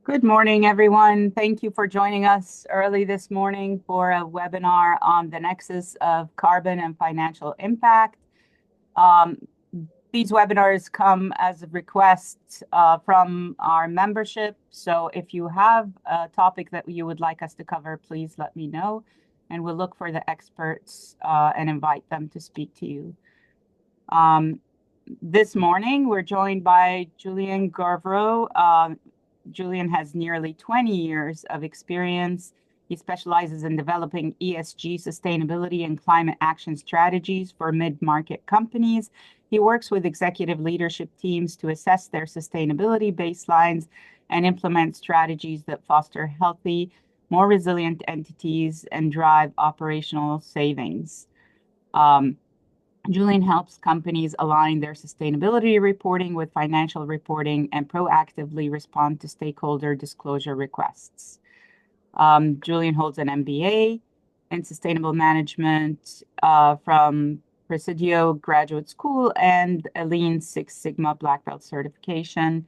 Good morning, everyone. Thank you for joining us early this morning for a webinar on the nexus of carbon and financial impact. Um, these webinars come as requests from our membership. So if you have a topic that you would like us to cover, please let me know, and we'll look for the experts and invite them to speak to you. This morning, we're joined by Julien Gervreau. Julien has nearly 20 years of experience. He specializes in developing ESG sustainability and climate action strategies for mid-market companies. He works with executive leadership teams to assess their sustainability baselines and implement strategies that foster healthy, more resilient entities and drive operational savings. Julien helps companies align their sustainability reporting with financial reporting and proactively respond to stakeholder disclosure requests. Julien holds an MBA in sustainable management from Presidio Graduate School and a Lean Six Sigma Black Belt certification.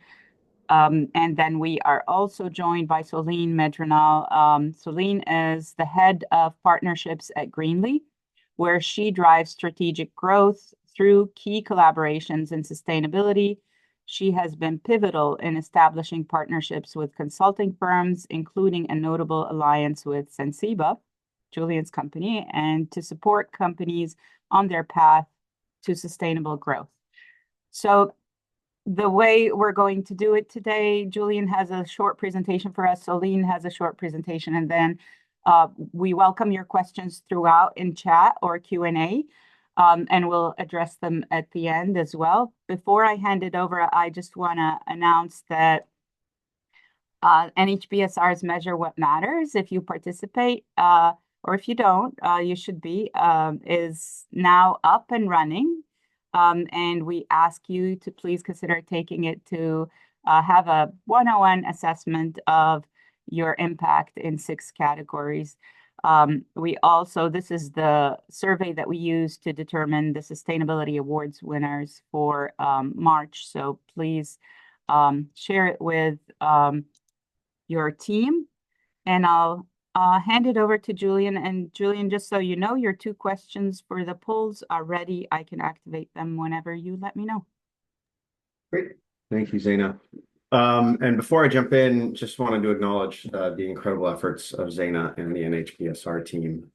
And then we are also joined by Soline Medrinal. Soline is the head of partnerships at Greenly, where she drives strategic growth through key collaborations in sustainability. She has been pivotal in establishing partnerships with consulting firms, including a notable alliance with Sensiba, Julien's company, and to support companies on their path to sustainable growth. So the way we're going to do it today, Julien has a short presentation for us, Soline has a short presentation, and then we welcome your questions throughout in chat or Q&A, and we'll address them at the end as well. Before I hand it over, I just want to announce that NHBSR's Measure What Matters, if you participate, or if you don't, you should be, is now up and running. And we ask you to please consider taking it to have a 101 assessment of your impact in 6 categories. This is the survey that we use to determine the Sustainability Awards winners for March. So please share it with your team, and I'll hand it over to Julien. And Julien, just so you know, your 2 questions for the polls are ready. I can activate them whenever you let me know. Great. Thank you, Zaina. And before I jump in, just wanted to acknowledge the incredible efforts of Zaina and the NHBSR team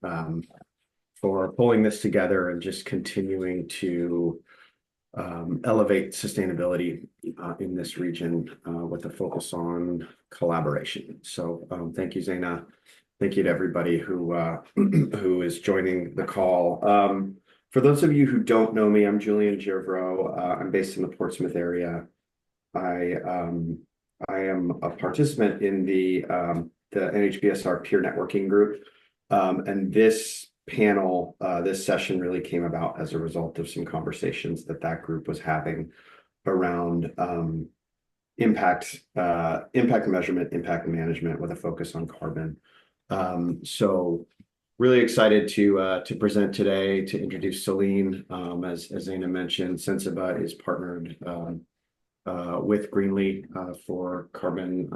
for pulling this together and just continuing to elevate sustainability in this region with a focus on collaboration. So thank you, Zaina. Thank you to everybody who is joining the call. For those of you who don't know me, I'm Julien Gervreau. I'm based in the Portsmouth area. I am a participant in the NHBSR peer networking group, and this panel, this session really came about as a result of some conversations that group was having around impact measurement, impact management with a focus on carbon. So really excited to present today, to introduce Soline. As Zaina mentioned, Sensiba is partnered with Greenly for carbon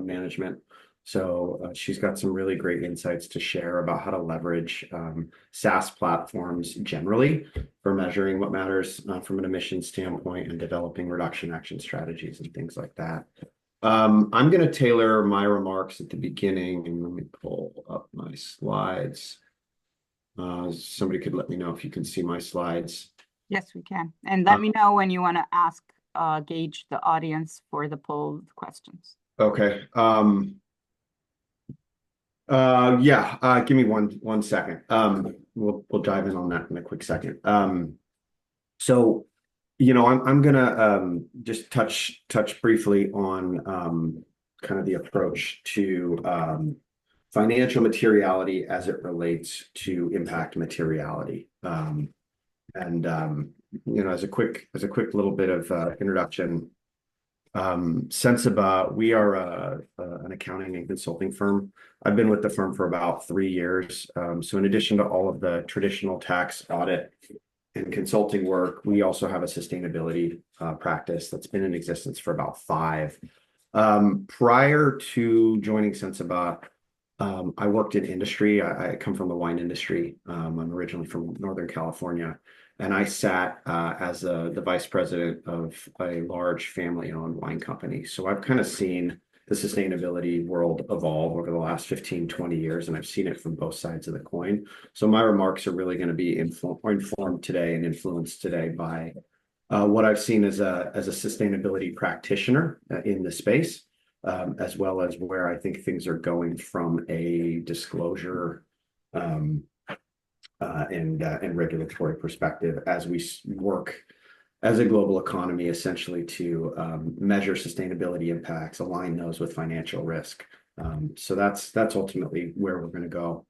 management. So she's got some really great insights to share about how to leverage SaaS platforms generally for measuring what matters from an emissions standpoint and developing reduction action strategies and things like that. I'm going to tailor my remarks at the beginning, and let me pull up my slides. Somebody could let me know if you can see my slides. Yes, we can. And let me know when you want to gauge the audience for the poll questions. Okay. Give me one second. We'll dive in on that in a quick second. So, I'm gonna just touch briefly on kind of the approach to financial materiality as it relates to impact materiality. As a quick little bit of introduction, Sensiba, we are an accounting and consulting firm. I've been with the firm for about 3 years. So in addition to all of the traditional tax, audit, and consulting work, we also have a sustainability practice that's been in existence for about 5. Prior to joining Sensiba, I worked in industry. I come from the wine industry. I'm originally from Northern California, and I sat as the vice president of a large family-owned wine company. So I've kind of seen the sustainability world evolve over the last 15, 20 years, and I've seen it from both sides of the coin. So my remarks are really going to be informed today and influenced today by what I've seen as a sustainability practitioner in the space, as well as where I think things are going from a disclosure and regulatory perspective as we work as a global economy, essentially to measure sustainability impacts, align those with financial risk. So that's ultimately where we're going to go.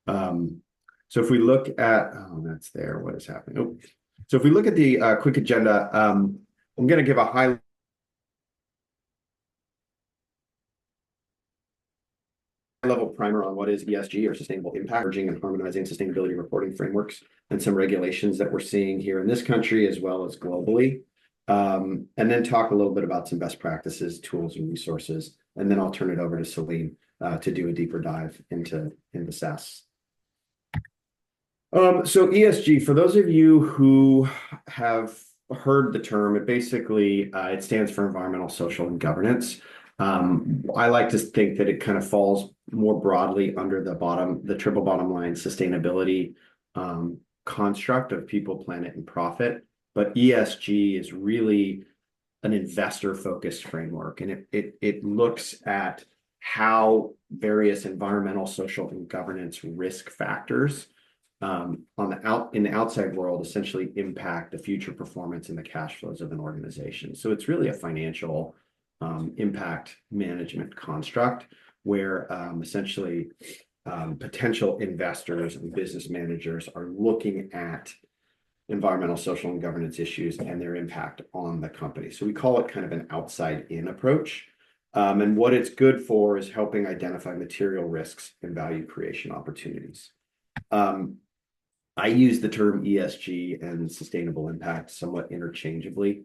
So if we look at, that's there, what is happening? Oh. So if we look at the quick agenda, I'm going to give a high level primer on what is ESG, or sustainable impact, merging and harmonizing sustainability reporting frameworks, and some regulations that we're seeing here in this country as well as globally. And then talk a little bit about some best practices, tools, and resources. And then I'll turn it over to Soline to do a deeper dive into SaaS. So ESG, for those of you who have heard the term, it basically it stands for environmental, social, and governance. I like to think that it kind of falls more broadly under the triple bottom line sustainability construct of people, planet, and profit. But ESG is really an investor-focused framework, and it looks at how various environmental, social, and governance risk factors in the outside world essentially impact the future performance and the cash flows of an organization. So it's really a financial impact management construct where essentially potential investors and business managers are looking at environmental, social, and governance issues and their impact on the company. So we call it kind of an outside-in approach. And what it's good for is helping identify material risks and value creation opportunities. I use the term ESG and sustainable impact somewhat interchangeably,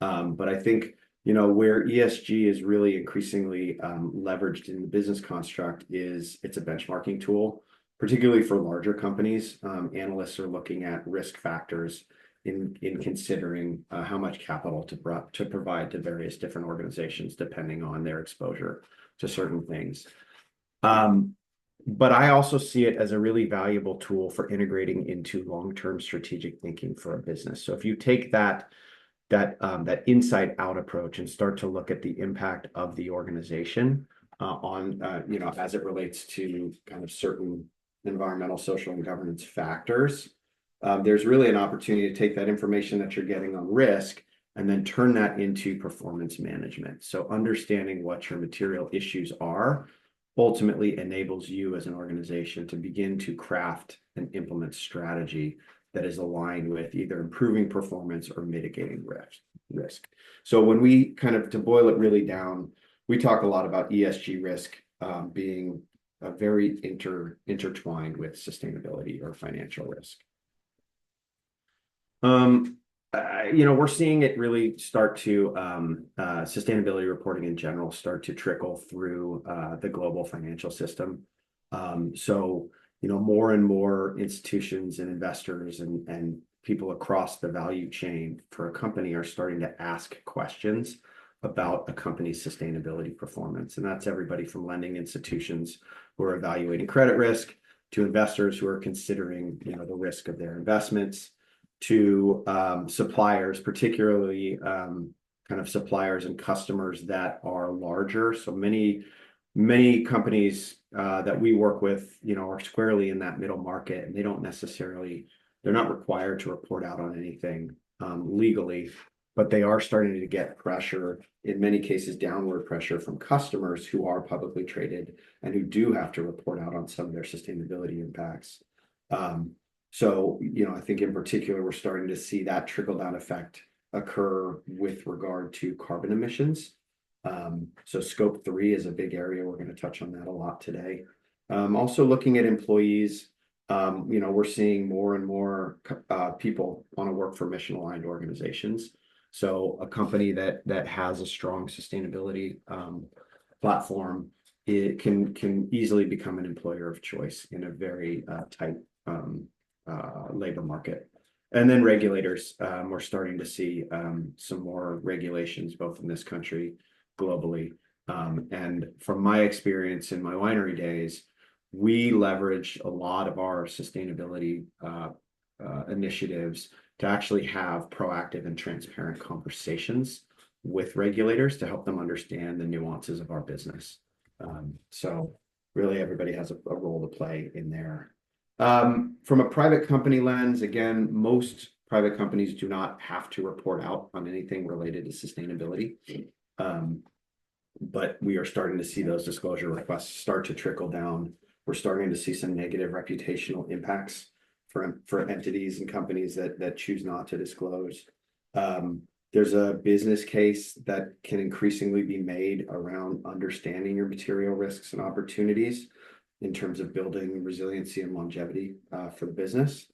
but I think where ESG is really increasingly leveraged in the business construct is it's a benchmarking tool, particularly for larger companies. Analysts are looking at risk factors in considering how much capital to provide to various different organizations depending on their exposure to certain things. But I also see it as a really valuable tool for integrating into long-term strategic thinking for a business. So if you take that inside out approach and start to look at the impact of the organization on as it relates to kind of certain environmental, social, and governance factors, there's really an opportunity to take that information that you're getting on risk and then turn that into performance management. So understanding what your material issues are ultimately enables you as an organization to begin to craft and implement strategy that is aligned with either improving performance or mitigating risk. So when we kind of, to boil it really down, we talk a lot about ESG risk being very intertwined with sustainability or financial risk. We're seeing it really start to sustainability reporting in general start to trickle through the global financial system. So more and more institutions and investors and people across the value chain for a company are starting to ask questions about a company's sustainability performance. And that's everybody from lending institutions who are evaluating credit risk to investors who are considering the risk of their investments to suppliers, particularly kind of suppliers and customers that are larger. So many companies that we work with, are squarely in that middle market, and they're not required to report out on anything legally, but they are starting to get pressure, in many cases, downward pressure from customers who are publicly traded and who do have to report out on some of their sustainability impacts. So, I think in particular, we're starting to see that trickle-down effect occur with regard to carbon emissions. So scope 3 is a big area. We're going to touch on that a lot today. Also looking at employees, we're seeing more and more people want to work for mission-aligned organizations. So a company that has a strong sustainability platform, it can easily become an employer of choice in a very tight labor market. And then regulators, we're starting to see some more regulations both in this country, globally. And from my experience in my winery days, we leveraged a lot of our sustainability initiatives to actually have proactive and transparent conversations with regulators to help them understand the nuances of our business. So really everybody has a role to play in there. From a private company lens, again, most private companies do not have to report out on anything related to sustainability. But we are starting to see those disclosure requests start to trickle down. We're starting to see some negative reputational impacts for entities and companies that choose not to disclose. There's a business case that can increasingly be made around understanding your material risks and opportunities in terms of building resiliency and longevity for the business,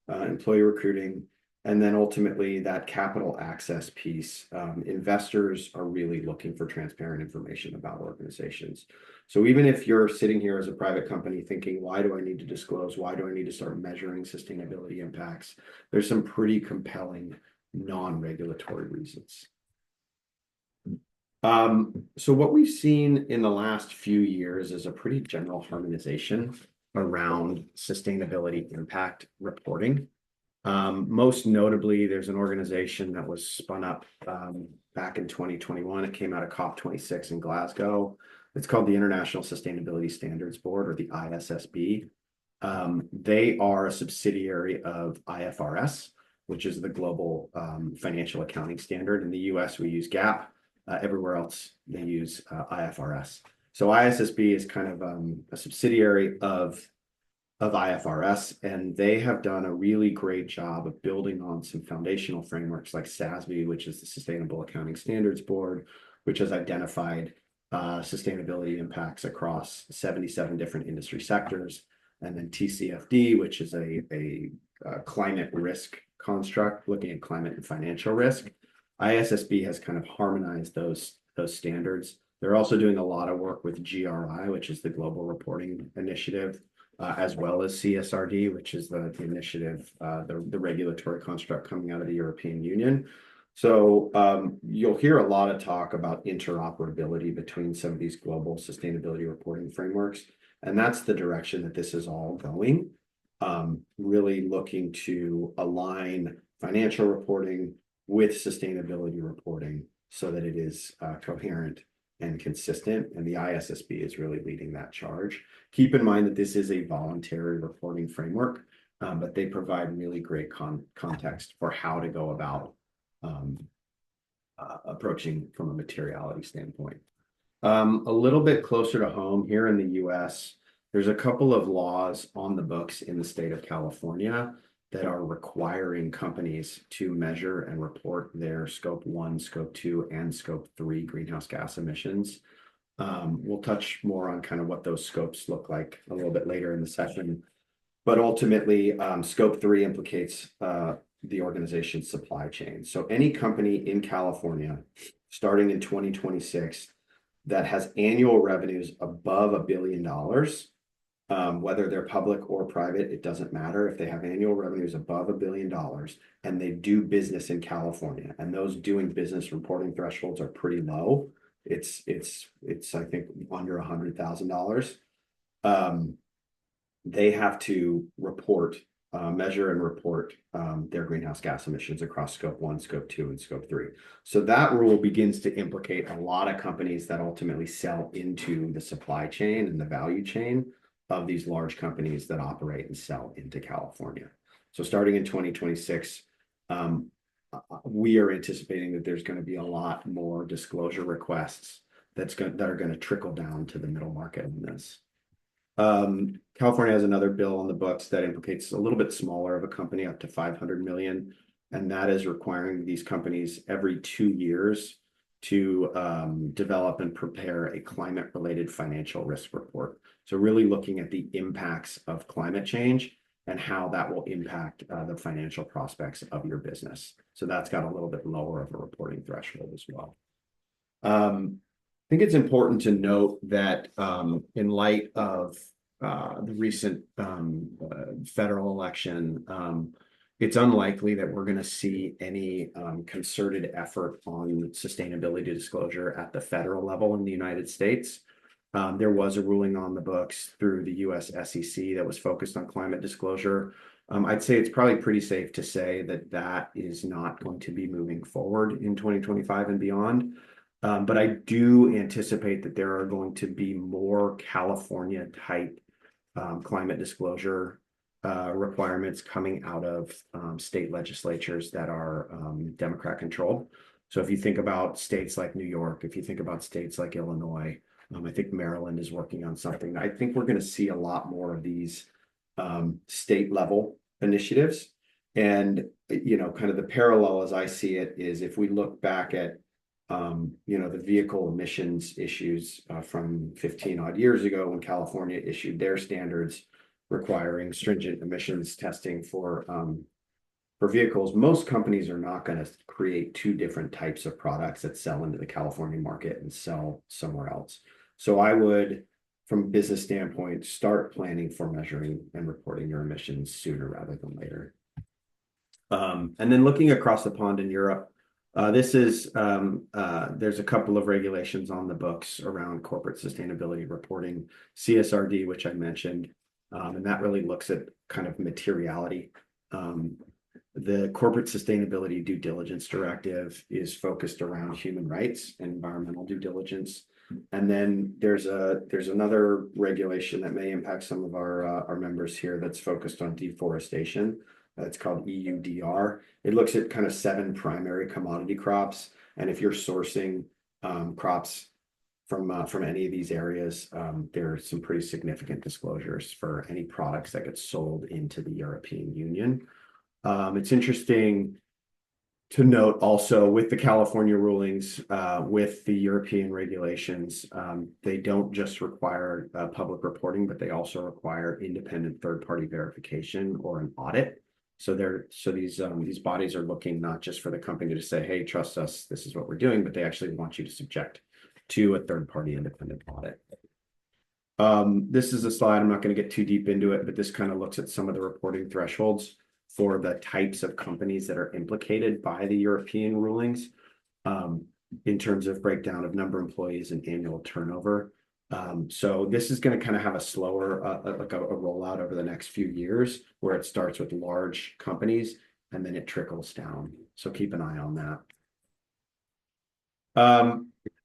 employee recruiting, and then ultimately that capital access piece. Investors are really looking for transparent information about organizations. So even if you're sitting here as a private company thinking, why do I need to disclose? Why do I need to start measuring sustainability impacts? There's some pretty compelling non-regulatory reasons. So what we've seen in the last few years is a pretty general harmonization around sustainability impact reporting. Most notably, there's an organization that was spun up back in 2021. It came out of COP26 in Glasgow. It's called the International Sustainability Standards Board, or the ISSB. They are a subsidiary of IFRS, which is the global financial accounting standard. In the US, we use GAAP. Everywhere else, they use IFRS. So ISSB is kind of a subsidiary of IFRS, and they have done a really great job of building on some foundational frameworks like SASB, which is the Sustainable Accounting Standards Board, which has identified sustainability impacts across 77 different industry sectors, and then TCFD, which is a climate risk construct looking at climate and financial risk. ISSB has kind of harmonized those standards. They're also doing a lot of work with GRI, which is the Global Reporting Initiative, as well as CSRD, which is the initiative, the regulatory construct coming out of the European Union. So you'll hear a lot of talk about interoperability between some of these global sustainability reporting frameworks, and that's the direction that this is all going. Really looking to align financial reporting with sustainability reporting so that it is coherent and consistent, and the ISSB is really leading that charge. Keep in mind that this is a voluntary reporting framework, but they provide really great context for how to go about approaching from a materiality standpoint. A little bit closer to home here in the US, there's a couple of laws on the books in the state of California that are requiring companies to measure and report their Scope 1, Scope 2, and Scope 3 greenhouse gas emissions. We'll touch more on kind of what those scopes look like a little bit later in the session. But ultimately, Scope 3 implicates the organization's supply chain. So any company in California, starting in 2026, that has annual revenues above $1 billion, whether they're public or private, it doesn't matter. If they have annual revenues above $1 billion and they do business in California, and those doing business reporting thresholds are pretty low, it's I think under $100,000. They have to measure and report their greenhouse gas emissions across Scope 1, Scope 2, and Scope 3. So that rule begins to implicate a lot of companies that ultimately sell into the supply chain and the value chain of these large companies that operate and sell into California. So starting in 2026, we are anticipating that there's going to be a lot more disclosure requests that are going to trickle down to the middle market in this. California has another bill on the books that implicates a little bit smaller of a company, up to 500 million, and that is requiring these companies every 2 years to develop and prepare a climate-related financial risk report. So really looking at the impacts of climate change and how that will impact the financial prospects of your business. So that's got a little bit lower of a reporting threshold as well. I think it's important to note that in light of the recent federal election, it's unlikely that we're going to see any concerted effort on sustainability disclosure at the federal level in the United States. There was a ruling on the books through the US SEC that was focused on climate disclosure. I'd say it's probably pretty safe to say that that is not going to be moving forward in 2025 and beyond. But I do anticipate that there are going to be more California type climate disclosure requirements coming out of state legislatures that are Democrat controlled. So if you think about states like New York, if you think about states like Illinois, I think Maryland is working on something. I think we're going to see a lot more of these state level initiatives. And, you know, kind of the parallel as I see it is if we look back at, you know, the vehicle emissions issues from 15 odd years ago when California issued their standards requiring stringent emissions testing for vehicles, most companies are not going to create two different types of products that sell into the California market and sell somewhere else. So I would, from a business standpoint, start planning for measuring and reporting your emissions sooner rather than later. And then looking across the pond in Europe, there's a couple of regulations on the books around corporate sustainability reporting, CSRD, which I mentioned, and that really looks at kind of materiality. The Corporate Sustainability Due Diligence Directive is focused around human rights and environmental due diligence. And then there's another regulation that may impact some of our members here that's focused on deforestation. It's called EUDR. It looks at kind of 7 primary commodity crops. And if you're sourcing crops from any of these areas, there are some pretty significant disclosures for any products that get sold into the European Union. It's interesting to note also with the California rulings, with the European regulations, they don't just require public reporting, but they also require independent third-party verification or an audit. So these bodies are looking not just for the company to say, hey, trust us, this is what we're doing, but they actually want you to subject to a third-party independent audit. This is a slide, I'm not going to get too deep into it, but this kind of looks at some of the reporting thresholds for the types of companies that are implicated by the European rulings in terms of breakdown of number of employees and annual turnover. So this is going to kind of have a slower, like a rollout over the next few years where it starts with large companies and then it trickles down. So keep an eye on that.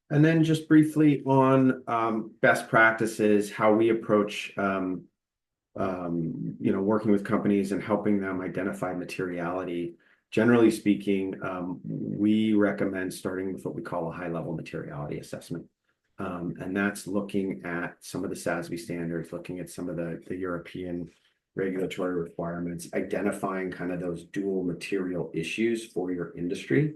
And then just briefly on best practices, how we approach you know, working with companies and helping them identify materiality. Generally speaking, we recommend starting with what we call a high-level materiality assessment. And that's looking at some of the SASB standards, looking at some of the European regulatory requirements, identifying kind of those dual material issues for your industry.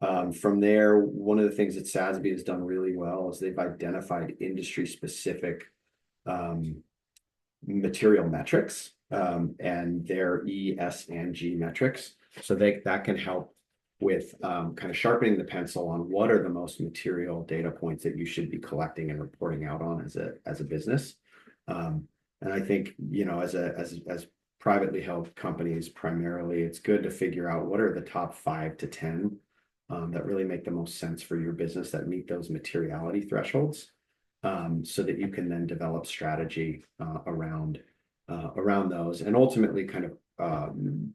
From there, one of the things that SASB has done really well is they've identified industry-specific material metrics and their E, S, and G metrics. So that can help with kind of sharpening the pencil on what are the most material data points that you should be collecting and reporting out on as a business. And I think, you know, as privately held companies, primarily, it's good to figure out what are the top 5 to 10 that really make the most sense for your business that meet those materiality thresholds. So that you can then develop strategy around those and ultimately kind of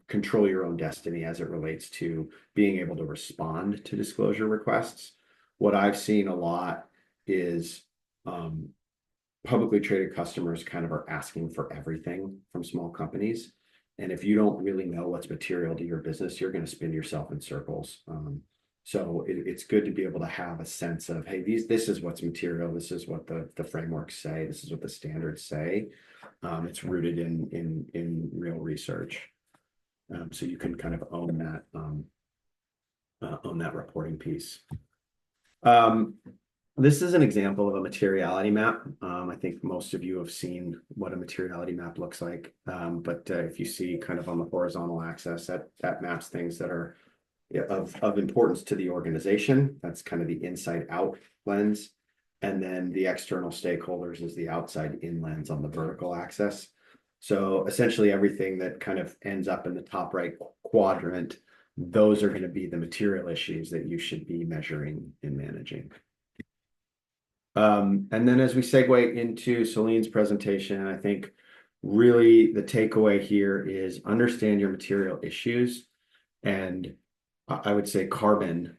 control your own destiny as it relates to being able to respond to disclosure requests. What I've seen a lot is publicly traded customers kind of are asking for everything from small companies. And if you don't really know what's material to your business, you're going to spin yourself in circles. So it's good to be able to have a sense of, hey, this is what's material. This is what the frameworks say. This is what the standards say. It's rooted in real research. So you can kind of own that reporting piece. This is an example of a materiality map. I think most of you have seen what a materiality map looks like. But if you see kind of on the horizontal axis, that maps things that are of importance to the organization. That's kind of the inside out lens. And then the external stakeholders is the outside in lens on the vertical axis. So essentially everything that kind of ends up in the top right quadrant, those are going to be the material issues that you should be measuring and managing. And then as we segue into Soline's presentation, I think really the takeaway here is understand your material issues. And I would say carbon,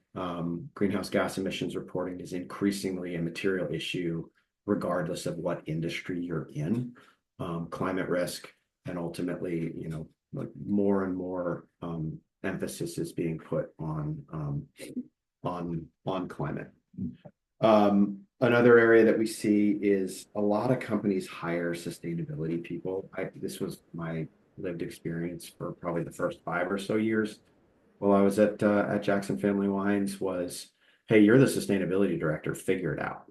greenhouse gas emissions reporting is increasingly a material issue, regardless of what industry you're in. Climate risk, and ultimately, like more and more emphasis is being put on climate. Another area that we see is a lot of companies hire sustainability people. This was my lived experience for probably the first 5 or so years while I was at Jackson Family Wines was, hey, you're the sustainability director, figure it out,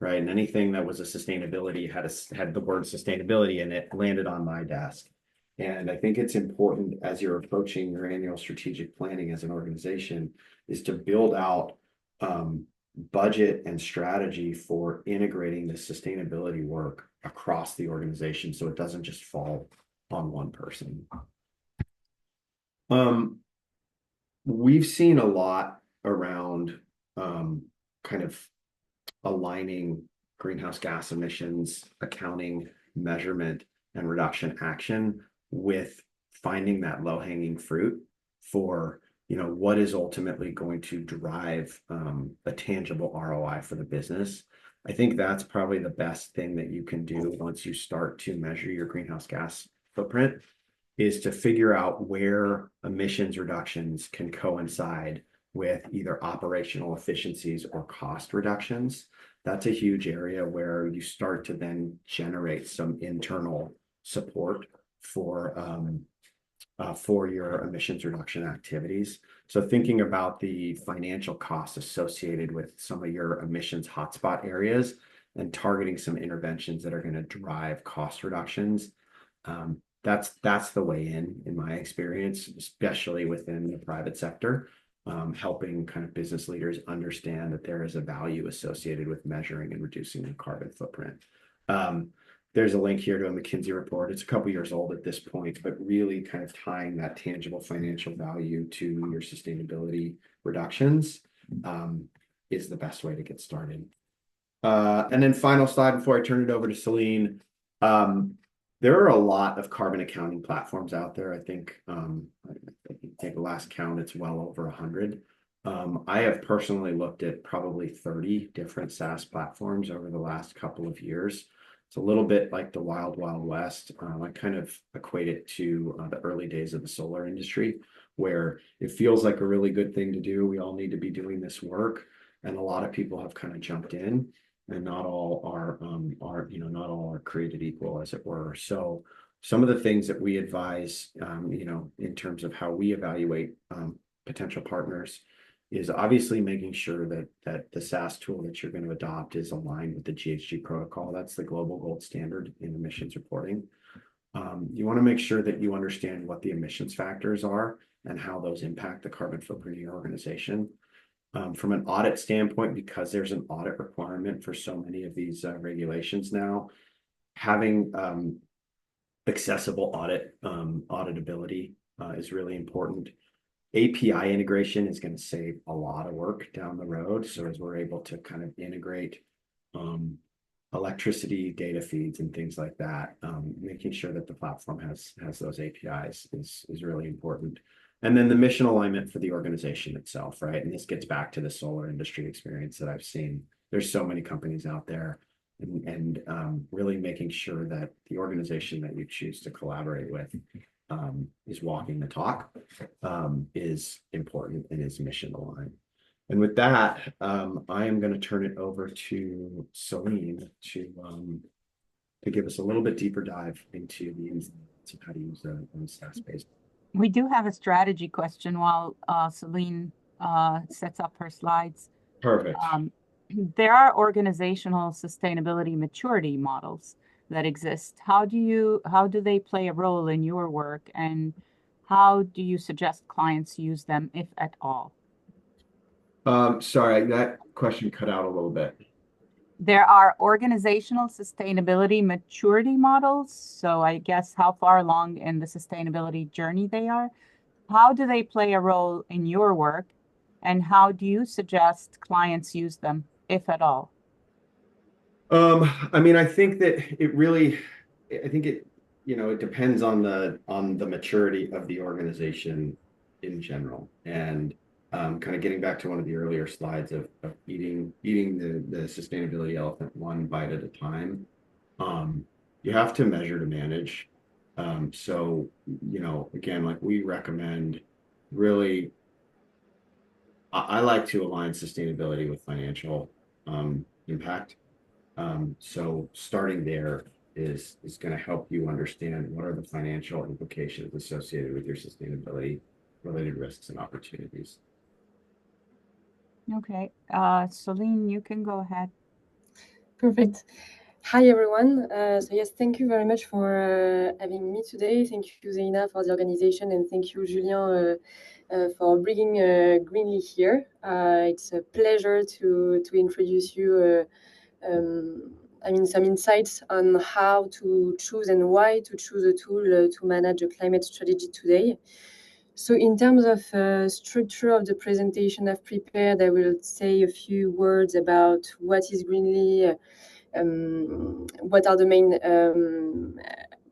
right? And anything that was a sustainability had the word sustainability in it landed on my desk. And I think it's important as you're approaching your annual strategic planning as an organization is to build out budget and strategy for integrating the sustainability work across the organization so it doesn't just fall on one person. We've seen a lot around kind of aligning greenhouse gas emissions, accounting, measurement, and reduction action with finding that low-hanging fruit for what is ultimately going to drive a tangible ROI for the business. I think that's probably the best thing that you can do once you start to measure your greenhouse gas footprint is to figure out where emissions reductions can coincide with either operational efficiencies or cost reductions. That's a huge area where you start to then generate some internal support for your emissions reduction activities. So thinking about the financial costs associated with some of your emissions hotspot areas and targeting some interventions that are going to drive cost reductions. That's the way in my experience, especially within the private sector, helping kind of business leaders understand that there is a value associated with measuring and reducing the carbon footprint. There's a link here to a McKinsey report. It's a couple years old at this point, but really kind of tying that tangible financial value to your sustainability reductions is the best way to get started. And then final slide before I turn it over to Soline. There are a lot of carbon accounting platforms out there. I think take the last count, it's well over 100. I have personally looked at probably 30 different SaaS platforms over the last couple of years. It's a little bit like the wild, wild west. I kind of equate it to the early days of the solar industry, where it feels like a really good thing to do. We all need to be doing this work. And a lot of people have kind of jumped in. And not all are created equal, as it were. So some of the things that we advise, in terms of how we evaluate potential partners is obviously making sure that the SaaS tool that you're going to adopt is aligned with the GHG protocol. That's the global gold standard in emissions reporting. You want to make sure that you understand what the emissions factors are and how those impact the carbon footprint of your organization. From an audit standpoint, because there's an audit requirement for so many of these regulations now, having accessible auditability is really important. API integration is going to save a lot of work down the road. So as we're able to kind of integrate electricity data feeds and things like that, making sure that the platform has those APIs is really important. And then the mission alignment for the organization itself, right? And this gets back to the solar industry experience that I've seen. There's so many companies out there, and really making sure that the organization that you choose to collaborate with is walking the talk is important and is mission aligned. And with that, I am going to turn it over to Soline to give us a little bit deeper dive into the ins and outs of how to use a SaaS-based. We do have a strategy question while Soline sets up her slides. Perfect. there are organizational sustainability maturity models that exist. How do they play a role in your work, and how do you suggest clients use them, if at all? Sorry, that question cut out a little bit. There are organizational sustainability maturity models. So I guess how far along in the sustainability journey they are. How do they play a role in your work? And how do you suggest clients use them, if at all? I mean, I think that it really, I think it, it depends on the maturity of the organization in general. And kind of getting back to one of the earlier slides of eating the sustainability elephant one bite at a time. You have to measure to manage. So, again, like we recommend really, I like to align sustainability with financial impact. So starting there is going to help you understand what are the financial implications associated with your sustainability related risks and opportunities. Okay. Soline, you can go ahead. Perfect. Hi, everyone. So yes, thank you very much for having me today. Thank you, Zeina, for the organization, and thank you, Julien, for bringing Greenly here. It's a pleasure to introduce you some insights on how to choose and why to choose a tool to manage a climate strategy today. So in terms of structure of the presentation I've prepared, I will say a few words about what is Greenly, what are the main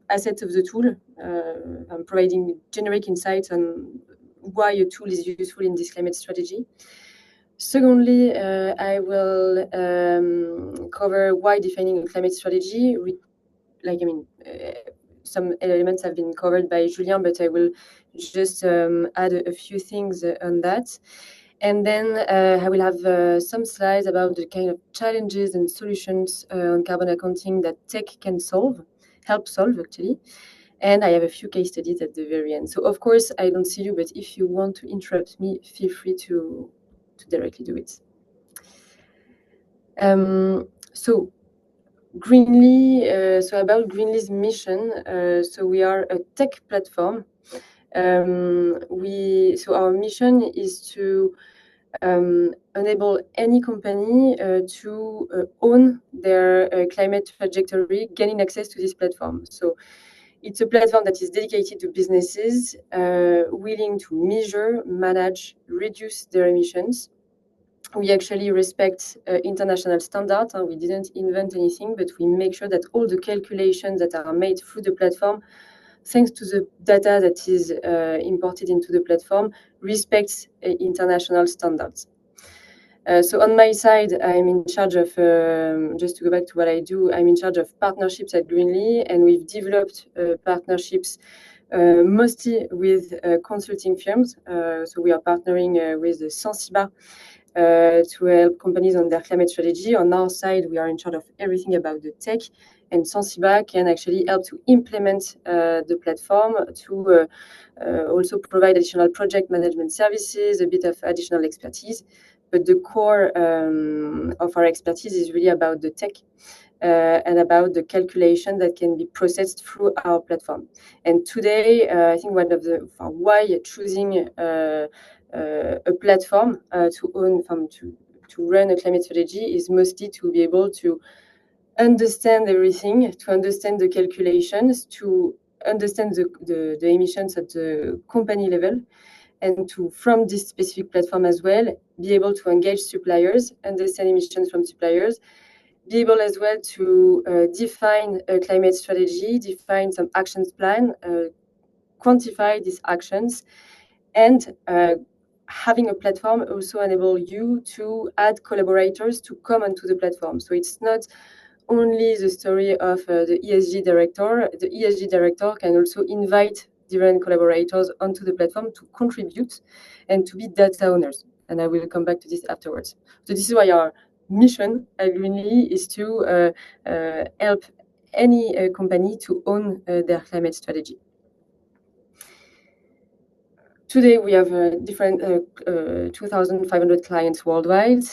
assets of the tool. I'm providing generic insights on why a tool is useful in this climate strategy. Secondly, I will cover why defining a climate strategy. Some elements have been covered by Julien, but I will just add a few things on that. And then I will have some slides about the kind of challenges and solutions on carbon accounting that tech can help solve actually. And I have a few case studies at the very end. So of course, I don't see you, but if you want to interrupt me, feel free to directly do it. So Greenly, so about Greenly's mission, so we are a tech platform. So our mission is to enable any company to own their climate trajectory, gaining access to this platform. So it's a platform that is dedicated to businesses willing to measure, manage, reduce their emissions. We actually respect international standards, and we didn't invent anything, but we make sure that all the calculations that are made through the platform, thanks to the data that is imported into the platform, respects international standards. So on my side, I'm in charge of, just to go back to what I do, I'm in charge of partnerships at Greenly, and we've developed partnerships mostly with consulting firms. So we are partnering with Sensiba to help companies on their climate strategy. On our side, we are in charge of everything about the tech, and Sensiba can actually help to implement the platform to also provide additional project management services, a bit of additional expertise. But the core of our expertise is really about the tech and about the calculation that can be processed through our platform. And today, I think one of the why choosing a platform to run a climate strategy is mostly to be able to understand everything, to understand the calculations, to understand the emissions at the company level, and to, from this specific platform as well, be able to engage suppliers, understand emissions from suppliers, be able as well to define a climate strategy, define some actions plan, quantify these actions, and having a platform also enable you to add collaborators to come onto the platform. So it's not only the story of the ESG director. The ESG director can also invite different collaborators onto the platform to contribute and to be data owners. And I will come back to this afterwards. So this is why our mission at Greenly is to help any company to own their climate strategy. Today, we have different 2,500 clients worldwide.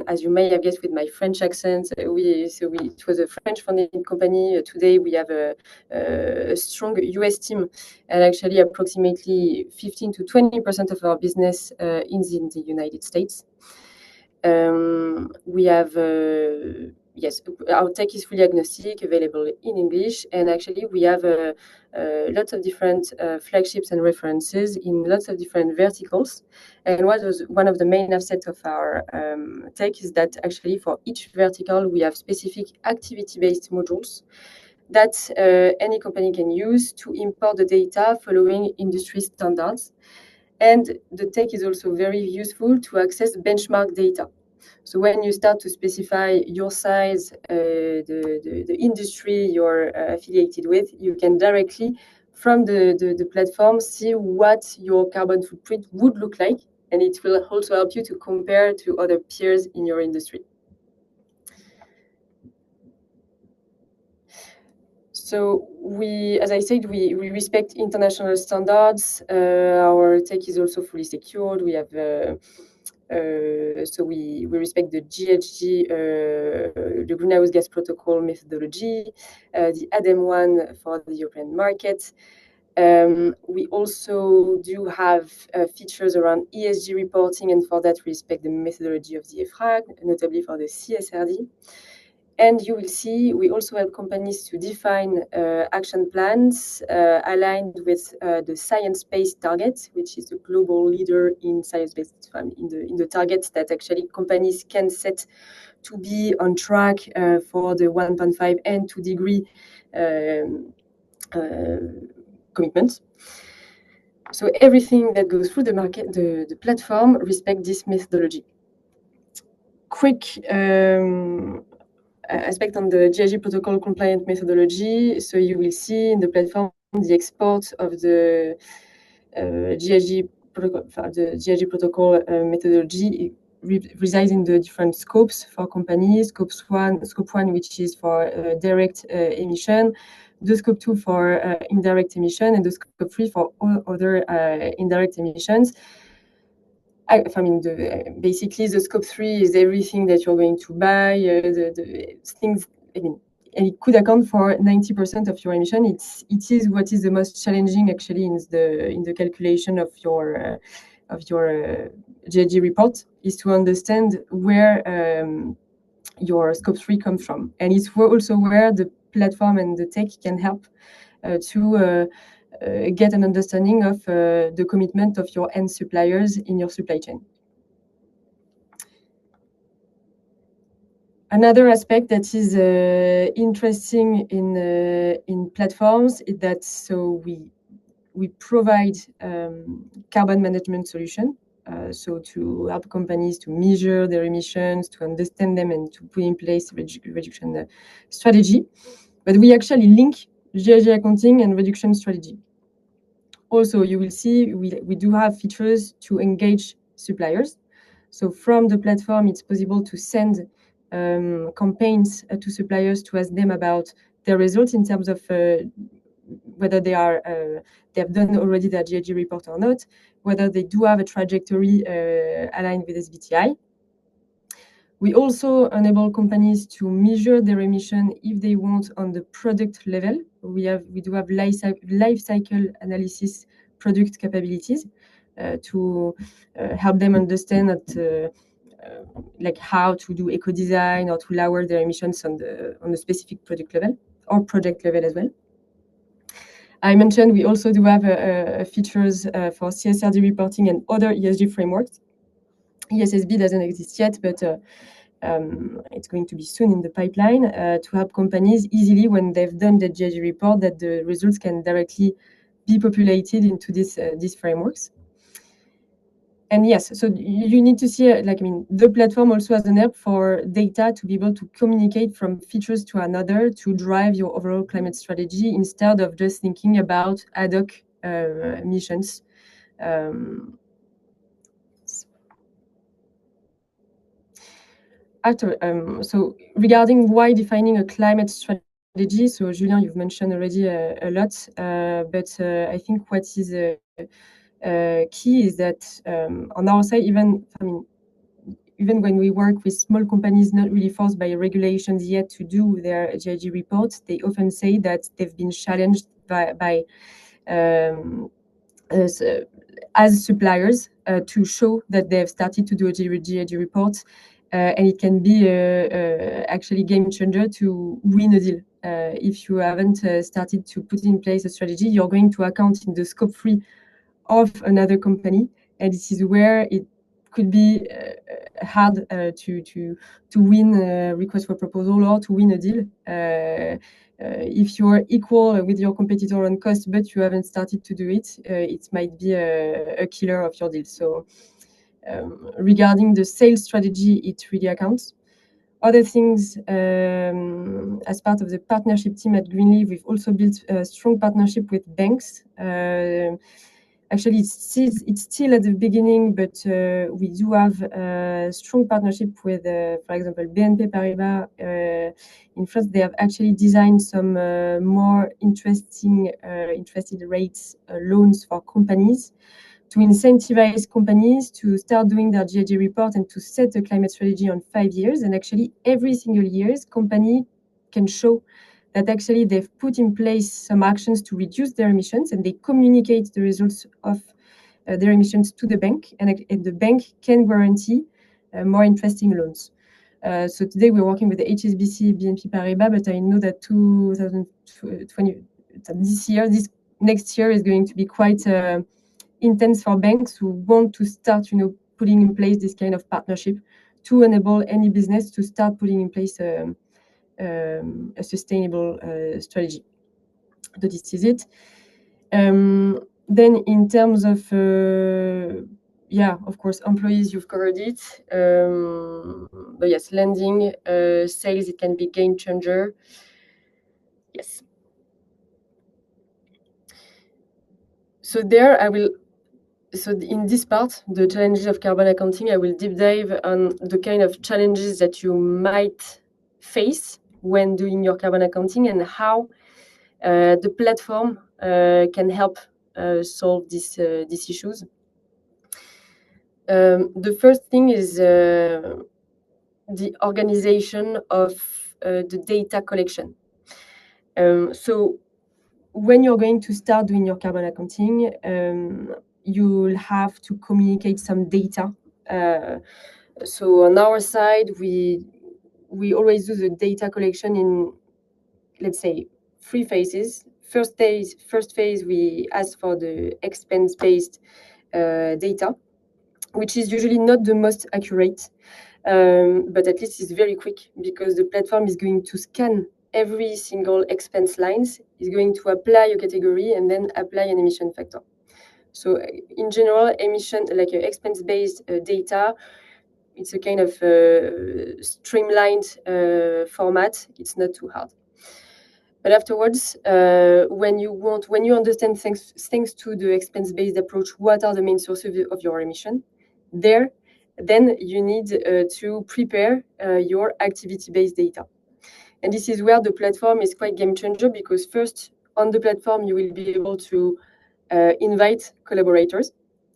As you may have guessed with my French accent, it was a French-founded company. Today, we have a strong US team, and actually approximately 15 to 20% of our business is in the United States. We have yes, our tech is fully agnostic, available in English, and actually we have lots of different flagships and references in lots of different verticals. And what was one of the main assets of our tech is that actually for each vertical we have specific activity-based modules that any company can use to import the data following industry standards. And the tech is also very useful to access benchmark data. So when you start to specify your size, the industry you're affiliated with, you can directly, from the platform, see what your carbon footprint would look like. And it will also help you to compare to other peers in your industry. So as I said, we respect international standards. Our tech is also fully secured. We have so we respect the GHG, the Greenhouse Gas Protocol methodology, the ADEM one for the European market. We also do have features around ESG reporting, and for that we respect the methodology of the EFRAG, notably for the CSRD. And you will see we also help companies to define action plans aligned with the science-based targets, which is the global leader in science-based in the targets that actually companies can set to be on track for the 1.5 and 2 degree commitments. So everything that goes through the market, the platform, respect this methodology. Quick aspect on the GHG protocol compliant methodology. So you will see in the platform the export of the GHG protocol methodology resides in the different scopes for companies. Scope one, which is for direct emission, the scope 2 for indirect emission, and the scope 3 for all other indirect emissions. Basically, the scope 3 is everything that you're going to buy, the things. And it could account for 90% of your emission. It is what is the most challenging actually in the calculation of your GHG report, is to understand where your scope 3 comes from, and it's also where the platform and the tech can help to get an understanding of the commitment of your end suppliers in your supply chain. Another aspect that is interesting in platforms is that we provide carbon management solution, so to help companies to measure their emissions, to understand them, and to put in place reduction strategy. But we actually link GHG accounting and reduction strategy. Also, you will see we do have features to engage suppliers. So from the platform, it's possible to send campaigns to suppliers to ask them about their results in terms of whether they have done already their GHG report or not, whether they do have a trajectory aligned with SBTi. We also enable companies to measure their emission if they want on the product level. We do have life cycle analysis product capabilities to help them understand that like how to do eco design or to lower their emissions on the specific product level or project level as well. I mentioned we also do have features for CSRD reporting and other ESG frameworks. ESSB doesn't exist yet, but it's going to be soon in the pipeline to help companies easily, when they've done the GHG report, that the results can directly be populated into these frameworks. And yes, so you need to see, the platform also has an help for data to be able to communicate from features to another to drive your overall climate strategy instead of just thinking about ad hoc missions. So regarding why defining a climate strategy, so Julien, you've mentioned already a lot, but I think what is key is that on our side, even when we work with small companies not really forced by regulations yet to do their GIG reports, they often say that they've been challenged by as suppliers to show that they've started to do a GIG report, and it can be actually game changer to win a deal. If you haven't started to put in place a strategy, you're going to account in the scope 3 of another company, and this is where it could be hard to win a request for proposal or to win a deal. If you're equal with your competitor on cost, but you haven't started to do it, it might be a killer of your deal. So regarding the sales strategy, it really accounts. Other things, as part of the partnership team at Greenleaf, we've also built a strong partnership with banks. Actually, it's still at the beginning, but we do have a strong partnership with, for example, BNP Paribas. In France, they have actually designed some more interesting interested rates loans for companies to incentivize companies to start doing their GIG report and to set a climate strategy on 5 years. And actually, every single year, company can show that actually they've put in place some actions to reduce their emissions, and they communicate the results of their emissions to the bank, and the bank can guarantee more interesting loans. So today we're working with the HSBC, BNP Paribas, but I know that 2020, this next year is going to be quite intense for banks who want to start, putting in place this kind of partnership to enable any business to start putting in place a sustainable strategy. So this is it. Then in terms of, of course, employees, you've covered it. But yes, lending, sales, it can be game changer. Yes. So in this part, the challenges of carbon accounting, I will deep dive on the kind of challenges that you might face when doing your carbon accounting and how the platform can help solve these issues. The first thing is the organization of the data collection. So when you're going to start doing your carbon accounting, you'll have to communicate some data. So on our side, we always do the data collection in, let's say, 3 phases. First phase, we ask for the expense-based data, which is usually not the most accurate, but at least it's very quick because the platform is going to scan every single expense lines, is going to apply a category and then apply an emission factor. So in general, emission, like expense-based data, it's a kind of streamlined format. It's not too hard. But afterwards, when you understand thanks to the expense-based approach, what are the main sources of your emission, then you need to prepare your activity-based data. And this is where the platform is quite game changer, because first, on the platform, you will be able to invite collaborators,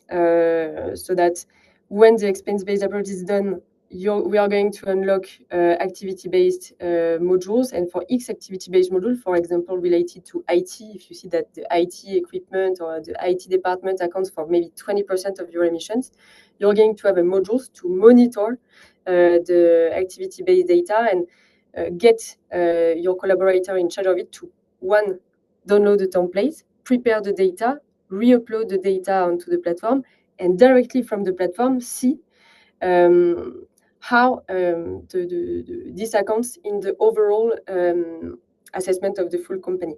so that when the expense-based approach is done, we are going to unlock activity-based modules. And for each activity-based module, for example, related to IT, if you see that the IT equipment or the IT department accounts for maybe 20% of your emissions, you're going to have a modules to monitor the activity-based data and get your collaborator in charge of it to, one, download the template, prepare the data, re-upload the data onto the platform, and directly from the platform see how this accounts in the overall assessment of the full company.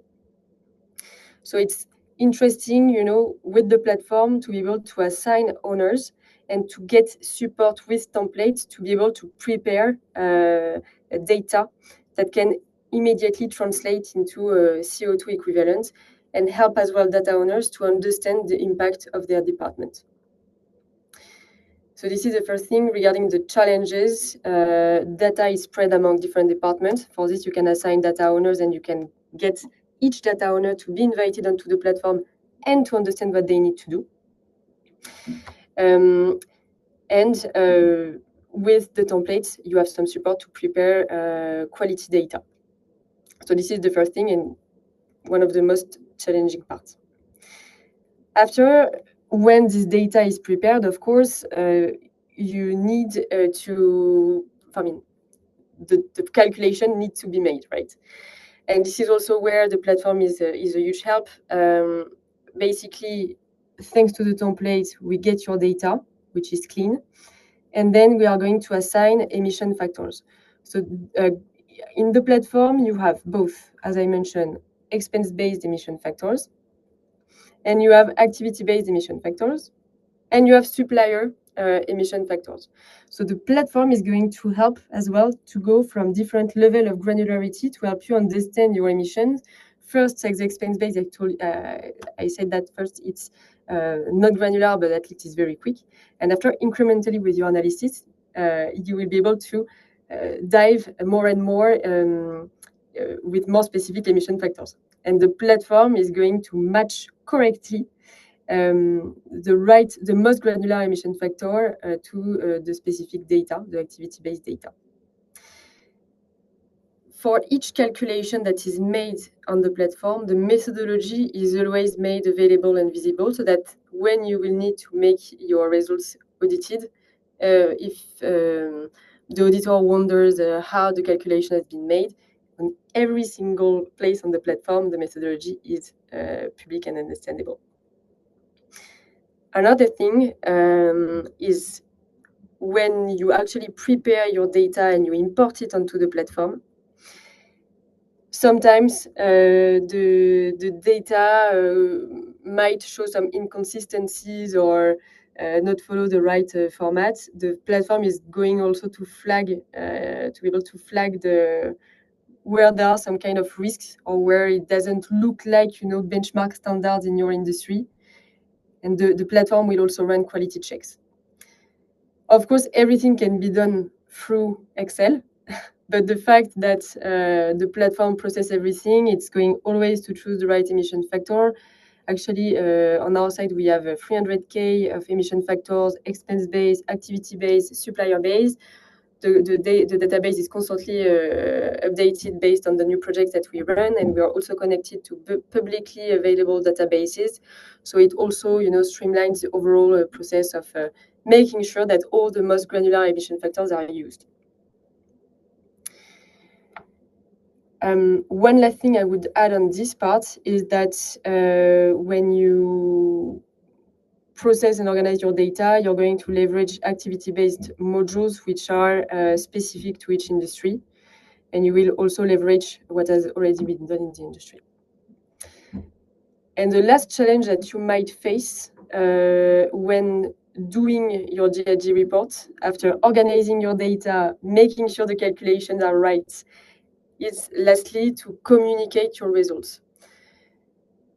So it's interesting, with the platform to be able to assign owners and to get support with templates to be able to prepare data that can immediately translate into CO2 equivalent and help as well data owners to understand the impact of their department. So this is the first thing regarding the challenges. Data is spread among different departments. For this, you can assign data owners and you can get each data owner to be invited onto the platform and to understand what they need to do. With the templates, you have some support to prepare quality data. So this is the first thing and one of the most challenging parts. After, when this data is prepared, of course, you need the calculation needs to be made, right? And this is also where the platform is a huge help. Basically, thanks to the template, we get your data, which is clean, and then we are going to assign emission factors. So in the platform, you have both, as I mentioned, expense-based emission factors, and you have activity-based emission factors, and you have supplier emission factors. So the platform is going to help as well to go from different level of granularity to help you understand your emissions. First, like the expense-based, I said that first it's not granular, but at least it's very quick. And after, incrementally with your analysis, you will be able to dive more and more with more specific emission factors. And the platform is going to match correctly the most granular emission factor to the specific data, the activity-based data. For each calculation that is made on the platform, the methodology is always made available and visible so that when you will need to make your results audited, if the auditor wonders how the calculation has been made, on every single place on the platform, the methodology is public and understandable. Another thing is when you actually prepare your data and you import it onto the platform, sometimes the data might show some inconsistencies or not follow the right format. The platform is going also to flag, to be able to flag where there are some kind of risks or where it doesn't look like, benchmark standards in your industry. And the platform will also run quality checks. Of course, everything can be done through Excel, but the fact that the platform processes everything, it's going always to choose the right emission factor. Actually, on our side, we have 300K of emission factors, expense-based, activity-based, supplier-based. The database is constantly updated based on the new projects that we run, and we are also connected to publicly available databases. So it also, streamlines the overall process of making sure that all the most granular emission factors are used. One last thing I would add on this part is that when you process and organize your data, you're going to leverage activity-based modules which are specific to each industry, and you will also leverage what has already been done in the industry. And the last challenge that you might face when doing your GIG report, after organizing your data, making sure the calculations are right, is lastly to communicate your results.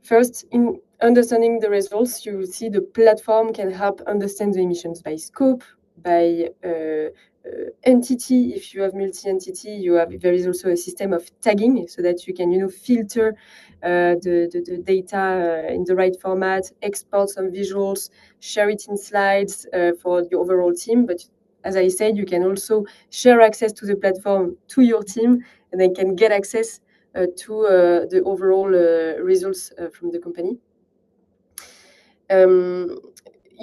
First, in understanding the results, you see the platform can help understand the emissions by scope, by entity. If you have multi-entity, there is also a system of tagging so that you can filter the data in the right format, export some visuals, share it in slides for the overall team. But as I said, you can also share access to the platform to your team, and they can get access to the overall results from the company.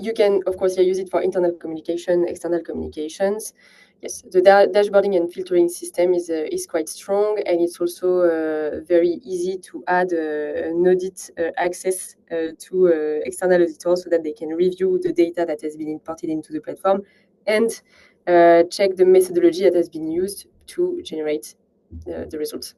You can, of course, use it for internal communication, external communications. Yes, the dashboarding and filtering system is quite strong, and it's also very easy to add an audit access to external auditors so that they can review the data that has been imported into the platform and check the methodology that has been used to generate the results.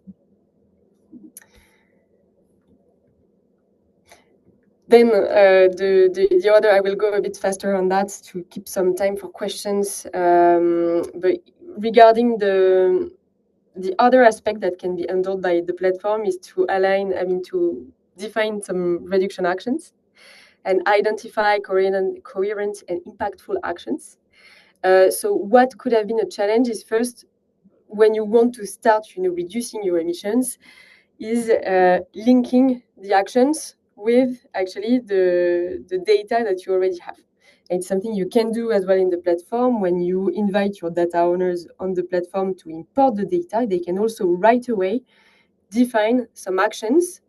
Then the other, I will go a bit faster on that to keep some time for questions. But regarding the other aspect that can be handled by the platform is to to define some reduction actions and identify coherent and impactful actions. So what could have been a challenge is first, when you want to start, reducing your emissions, is linking the actions with actually the data that you already have. It's something you can do as well in the platform. When you invite your data owners on the platform to import the data, they can also right away define some actions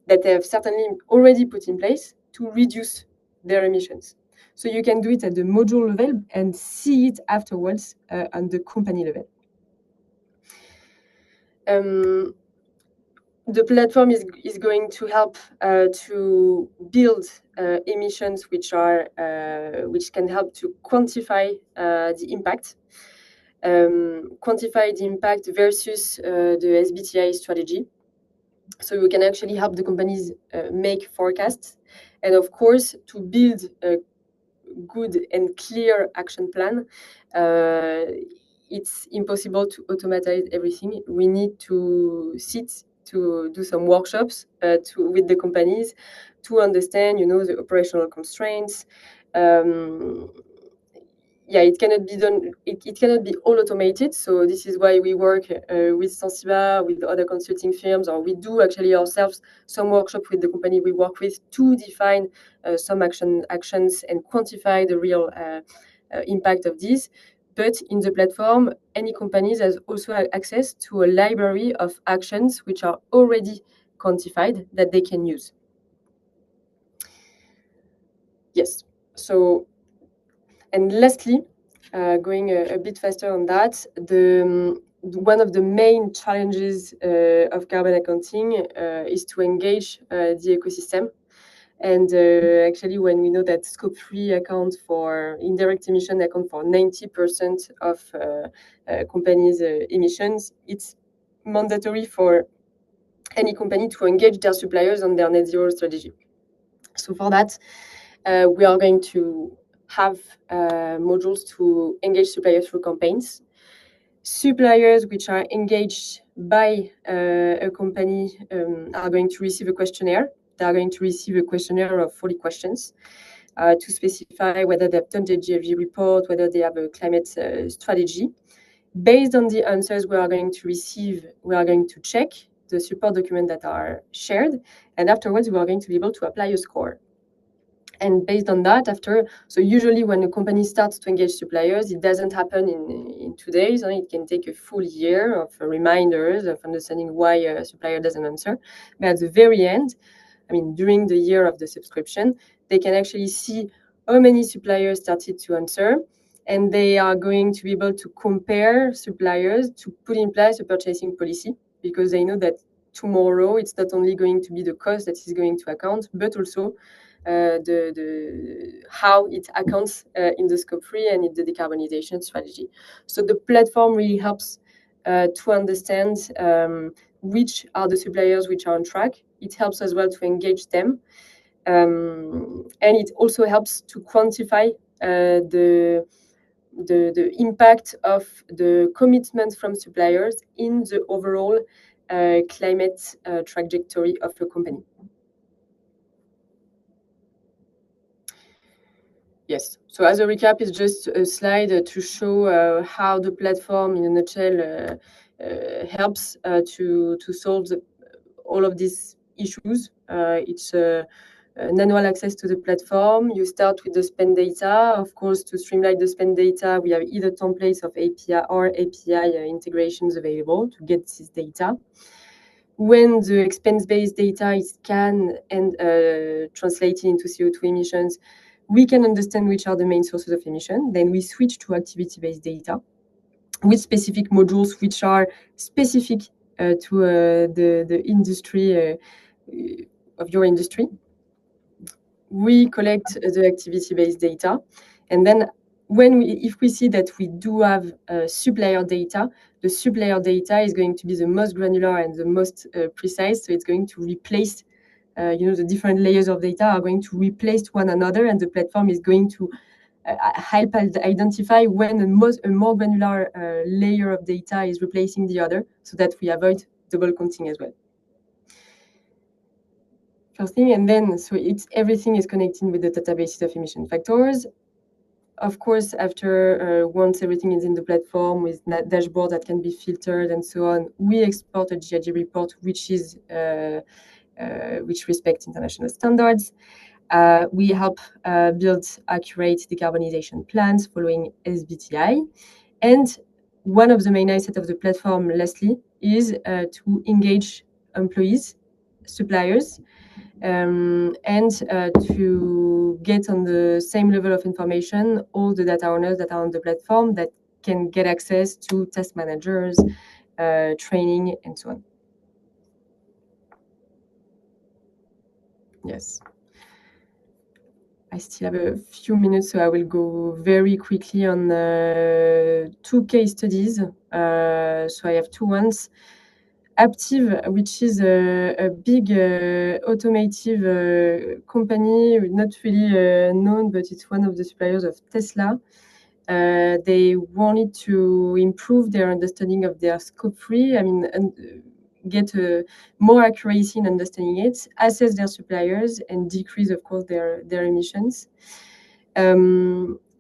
that they have certainly already put in place to reduce their emissions. So you can do it at the module level and see it afterwards on the company level. The platform is going to help to build emissions which can help to quantify the impact, quantify the impact versus the SBTi strategy. So we can actually help the companies make forecasts, and of course to build a good and clear action plan. It's impossible to automate everything. We need to sit to do some workshops with the companies to understand, the operational constraints. It cannot be done. It cannot be all automated. So this is why we work with Sensiba, with other consulting firms, or we do actually ourselves some workshop with the company we work with to define some actions and quantify the real impact of these. But in the platform, any companies has also access to a library of actions which are already quantified that they can use. Yes. So, and lastly, going a bit faster on that, one of the main challenges of carbon accounting is to engage the ecosystem. And actually, when we know that Scope 3 indirect emission account for 90% of companies' emissions, it's mandatory for any company to engage their suppliers on their net zero strategy. So for that, we are going to have modules to engage suppliers through campaigns. Suppliers which are engaged by a company are going to receive a questionnaire. They are going to receive a questionnaire of 40 questions to specify whether they've done the GFG report, whether they have a climate strategy. Based on the answers we are going to receive, we are going to check the support documents that are shared, and afterwards we are going to be able to apply a score. And based on that, so usually when a company starts to engage suppliers, it doesn't happen in 2 days. It can take a full year of reminders, of understanding why a supplier doesn't answer. But at the very end, during the year of the subscription, they can actually see how many suppliers started to answer, and they are going to be able to compare suppliers to put in place a purchasing policy, because they know that tomorrow it's not only going to be the cost that is going to account, but also how it accounts in the Scope 3 and in the decarbonization strategy. So the platform really helps to understand which are the suppliers which are on track. It helps as well to engage them, and it also helps to quantify the impact of the commitment from suppliers in the overall climate trajectory of a company. Yes. So as a recap, it's just a slide to show how the platform, in a nutshell, helps to solve all of these issues. It's an annual access to the platform. You start with the spend data. Of course, to streamline the spend data, we have either templates of API or API integrations available to get this data. When the expense-based data is scanned and translated into CO2 emissions, we can understand which are the main sources of emission. Then we switch to activity-based data with specific modules which are specific to the industry of your industry. We collect the activity-based data, and then if we see that we do have supplier data, the supplier data is going to be the most granular and the most precise. So it's going to replace the different layers of data are going to replace one another, and the platform is going to help identify when a more granular layer of data is replacing the other, so that we avoid double counting as well. First thing, and then so everything is connecting with the databases of emission factors. Of course, after once everything is in the platform with that dashboard that can be filtered and so on, we export a GIG report which respects international standards. We help build accurate decarbonization plans following SBTi. And one of the main assets of the platform, lastly, is to engage employees, suppliers, and to get on the same level of information all the data owners that are on the platform that can get access to task managers, training, and so on. Yes. I still have a few minutes, so I will go very quickly on two case studies. So I have two ones. Aptiv, which is a big automotive company, not really known, but it's one of the suppliers of Tesla. They wanted to improve their understanding of their scope 3. I mean, and get more accuracy in understanding it, assess their suppliers, and decrease, of course, their emissions.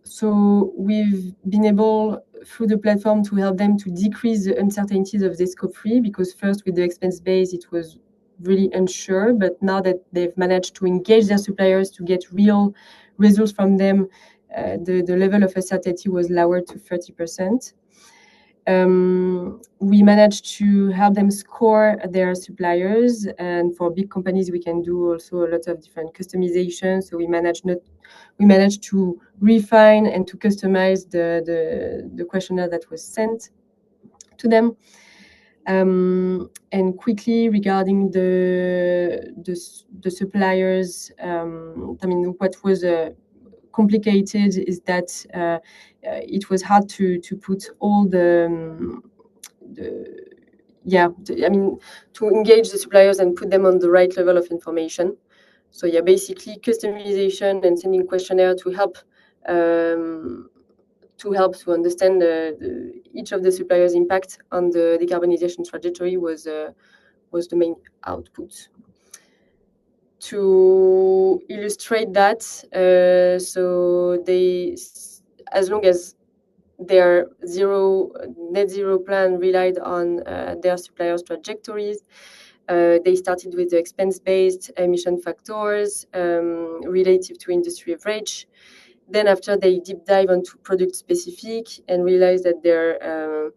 So we've been able, through the platform, to help them to decrease the uncertainties of the scope 3, because first with the expense base, it was really unsure, but now that they've managed to engage their suppliers to get real results from them, the level of uncertainty was lowered to 30%. We managed to help them score their suppliers, and for big companies, we can do also a lot of different customizations. So we managed to refine and to customize the questionnaire that was sent to them. And quickly regarding the suppliers, I mean, what was complicated is that it was hard to put all to engage the suppliers and put them on the right level of information. So yeah, basically customization and sending questionnaire to help to understand each of the suppliers' impact on the decarbonization trajectory was the main output. To illustrate that, so they, as long as their net zero plan relied on their suppliers' trajectories, they started with the expense-based emission factors relative to industry average. Then after they deep dive onto product specific and realized that their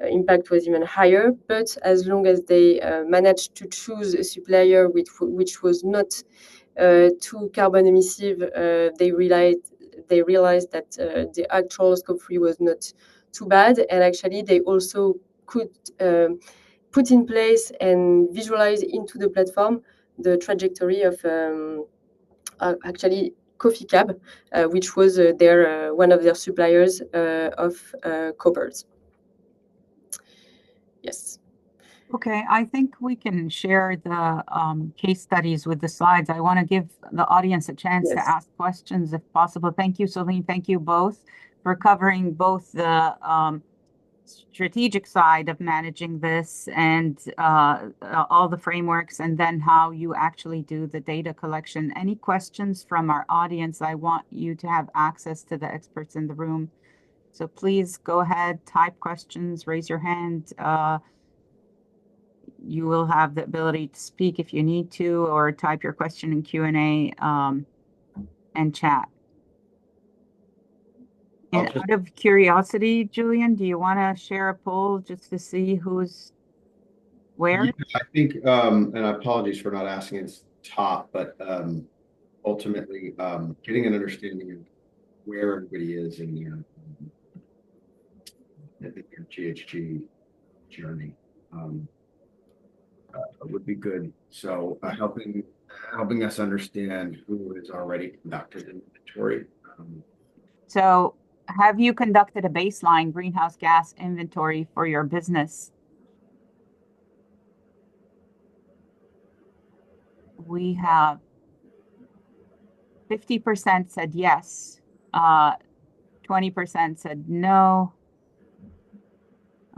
impact was even higher. But as long as they managed to choose a supplier which was not too carbon emissive, they realized that the actual scope 3 was not too bad. And actually, they also could put in place and visualize into the platform the trajectory of actually Coffee Cab, which was one of their suppliers of coppers. Yes. Okay, I think we can share the case studies with the slides. I want to give the audience a chance to ask questions if possible. Thank you, Soline. Thank you both for covering both the strategic side of managing this and all the frameworks, and then how you actually do the data collection. Any questions from our audience? I want you to have access to the experts in the room. So please go ahead, type questions, raise your hand. You will have the ability to speak if you need to, or type your question in Q&A and chat. And out of curiosity, Julien, do you want to share a poll just to see who's where? Yeah, I think, and apologies for not asking its top, but ultimately getting an understanding of where everybody is in their GHG journey would be good. So helping us understand who has already conducted inventory. So have you conducted a baseline greenhouse gas inventory for your business? We have 50% said yes, 20% said no.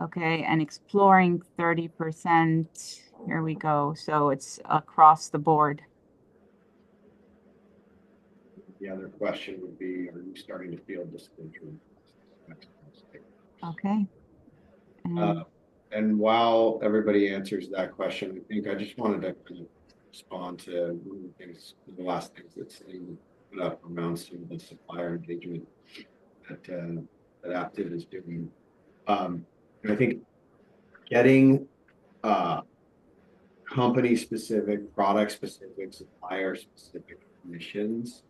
Okay, and exploring 30%. Here we go. So it's across the board. The other question would be, are you starting to feel disclosure? Okay. And while everybody answers that question, I think I just wanted to respond to one of the things, the last things that Soline put up around some of the supplier engagement that Aptiv is doing. And I think getting company specific, product specific, supplier specific missions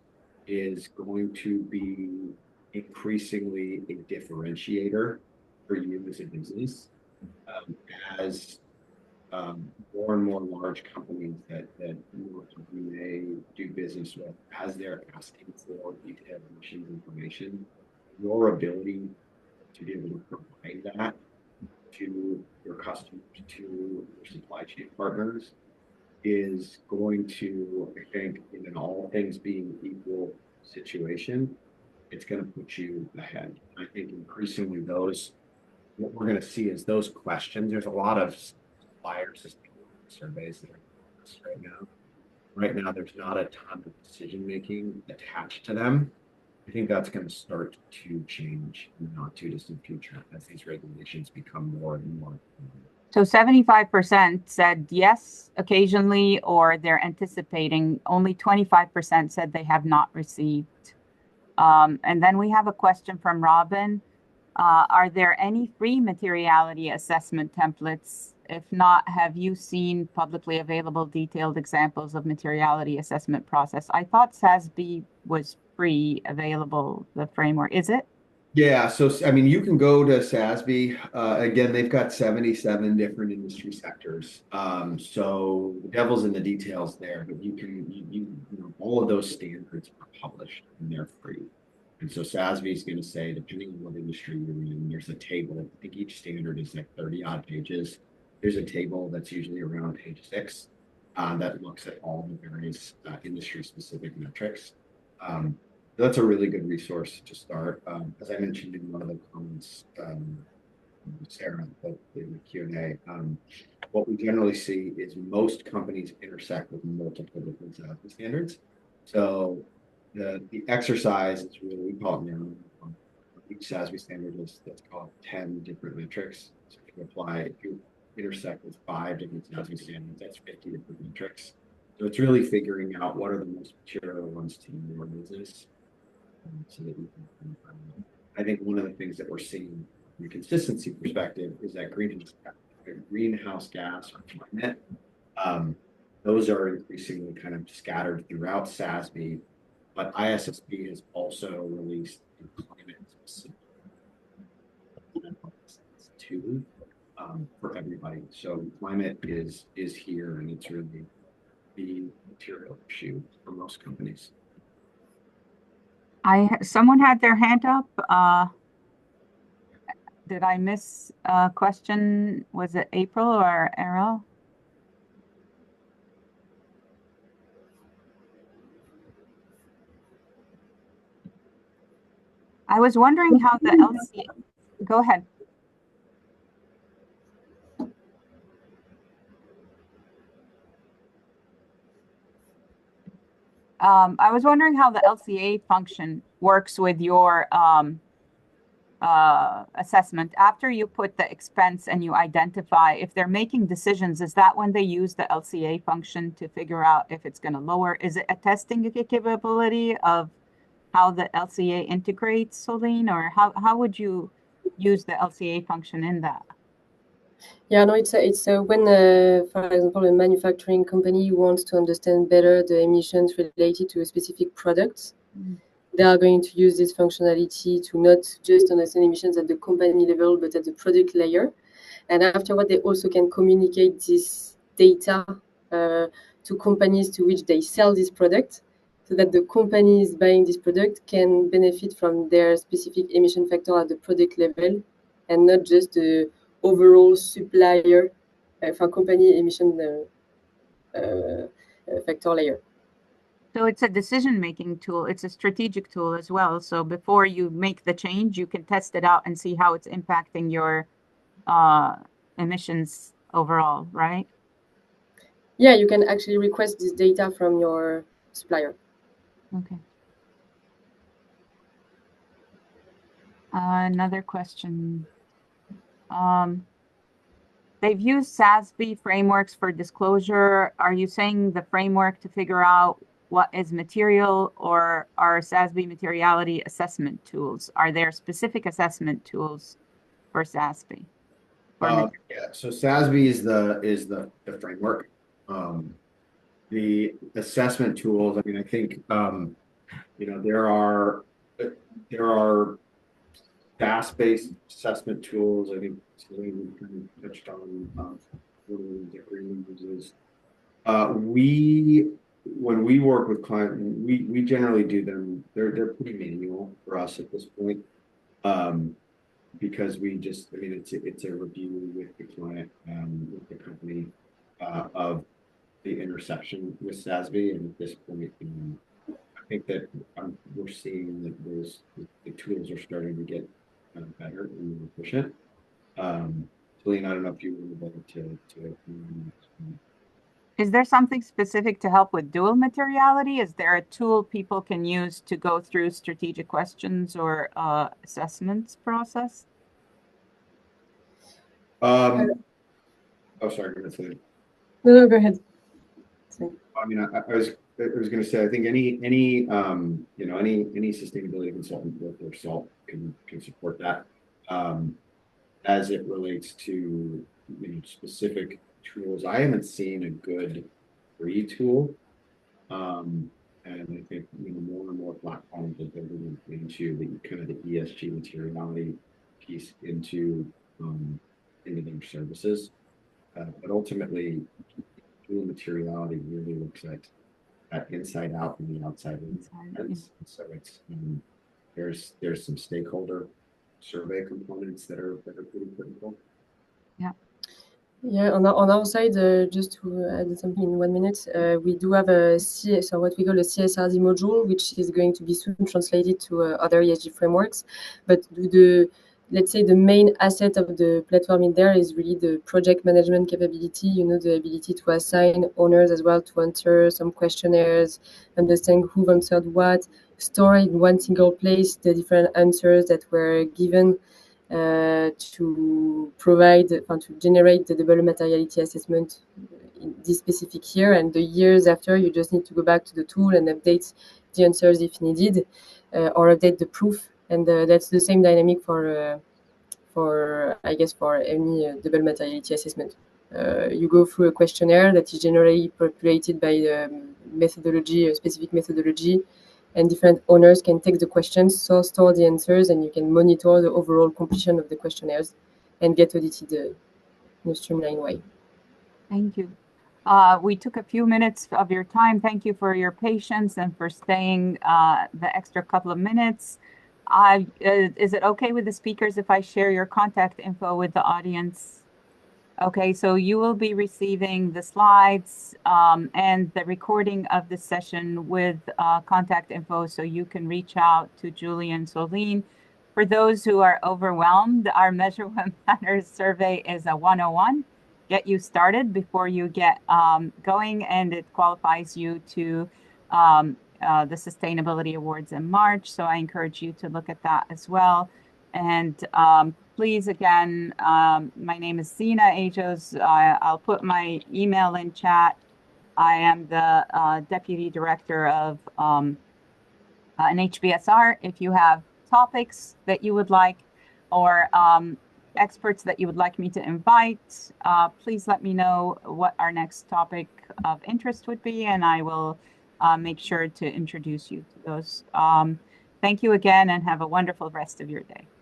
is going to be increasingly a differentiator for you as a business. As more and more large companies that your company may do business with, as they're asking for detailed emissions information, your ability to be able to provide that to your customers, to your supply chain partners, is going to, I think, in an all things being equal situation, it's going to put you ahead. I think increasingly what we're going to see is those questions. There's a lot of supplier surveys that are right now. Right now, there's not a ton of decision making attached to them. I think that's going to start to change in the not too distant future as these regulations become more and more. So 75% said yes occasionally, or they're anticipating. Only 25% said they have not received. And then we have a question from Robin. Are there any free materiality assessment templates? If not, have you seen publicly available detailed examples of materiality assessment process? I thought SASB was free available, the framework. Is it? Yeah, so I mean, you can go to SASB. Again, they've got 77 different industry sectors. So the devil's in the details there, but you know, all of those standards are published and they're free. And so SASB is going to say, depending on what industry you're in, there's a table. I think each standard is like 30 odd pages. There's a table that's usually around page 6 that looks at all the various industry specific metrics. That's a really good resource to start. As I mentioned in one of the comments, Sarah, in the Q&A, what we generally see is most companies intersect with multiple different SASB standards. So the exercise is really, we call it narrow. Each SASB standard is, that's called 10 different metrics. So if you intersect with 5 different SASB standards, that's 50 different metrics. So it's really figuring out what are the most material ones to your business. So that you can, I think one of the things that we're seeing from a consistency perspective is that greenhouse gas or climate, those are increasingly kind of scattered throughout SASB, but ISSB has also released a climate specific too, for everybody. So climate is here, and it's really the material issue for most companies. Someone had their hand up. Did I miss a question? Was it April or Errol? I was wondering how the LCA. Go ahead. I was wondering how the LCA function works with your assessment. After you put the expense and you identify if they're making decisions, is that when they use the LCA function to figure out if it's going to lower? Is it a testing capability of how the LCA integrates, Soline, or how would you use the LCA function in that? Yeah, no, it's when, for example, a manufacturing company wants to understand better the emissions related to a specific product. They are going to use this functionality to not just understand emissions at the company level, but at the product layer. And afterward, they also can communicate this data to companies to which they sell this product, so that the companies buying this product can benefit from their specific emission factor at the product level, and not just the overall supplier for company emission factor layer. So it's a decision-making tool. It's a strategic tool as well. So before you make the change, you can test it out and see how it's impacting your emissions overall, right? Yeah, you can actually request this data from your supplier. Okay. Another question. They've used SASB frameworks for disclosure. Are you saying the framework to figure out what is material, or are SASB materiality assessment tools? Are there specific assessment tools for SASB? Yeah, so SASB is the framework. The assessment tools, I mean, I think there are SaaS-based assessment tools. I think Soline kind of touched on one of the different uses. When we work with clients, we generally do them. They're pretty manual for us at this point, because I mean, it's a review with the client, with the company, of the intersection with SASB, and at this point, I think that we're seeing that the tools are starting to get better and more efficient. Julien, I don't know if you wanted to. Is there something specific to help with dual materiality? Is there a tool people can use to go through strategic questions or assessments process? Oh, sorry, go ahead. No, go ahead. I mean, I was going to say, I think any sustainability consultant with their SALT can support that, as it relates to specific tools. I haven't seen a good free tool, and I think more and more platforms are building into the kind of the ESG materiality piece into their services, but ultimately, dual materiality really looks at inside out and the outside in. So it's there's some stakeholder survey components that are pretty critical. Yeah. Yeah, on our side, just to add something in 1 minute, we do have so what we call a CSRD module, which is going to be soon translated to other ESG frameworks. But let's say the main asset of the platform in there is really the project management capability, the ability to assign owners as well to answer some questionnaires, understand who answered what, store in one single place the different answers that were given, to generate the double materiality assessment in this specific year, and the years after you just need to go back to the tool and update the answers if needed, or update the proof, and that's the same dynamic for I guess for any double materiality assessment. You go through a questionnaire that is generally populated by a specific methodology, and different owners can take the questions, so store the answers, and you can monitor the overall completion of the questionnaires and get audited in a streamlined way. Thank you. We took a few minutes of your time. Thank you for your patience and for staying the extra couple of minutes. Is it okay with the speakers if I share your contact info with the audience? Okay, so you will be receiving the slides and the recording of the session with contact info, so you can reach out to Julien and Soline. For those who are overwhelmed, our Measure What Matters survey is a 101. Get you started before you get going, and it qualifies you to the Sustainability Awards in March. So I encourage you to look at that as well. And please, again, my name is Zina Ajos. I'll put my email in chat. I am the Deputy Director of an HBSR. If you have topics that you would like, or experts that you would like me to invite, please let me know what our next topic of interest would be, and I will make sure to introduce you to those. Thank you again, and have a wonderful rest of your day.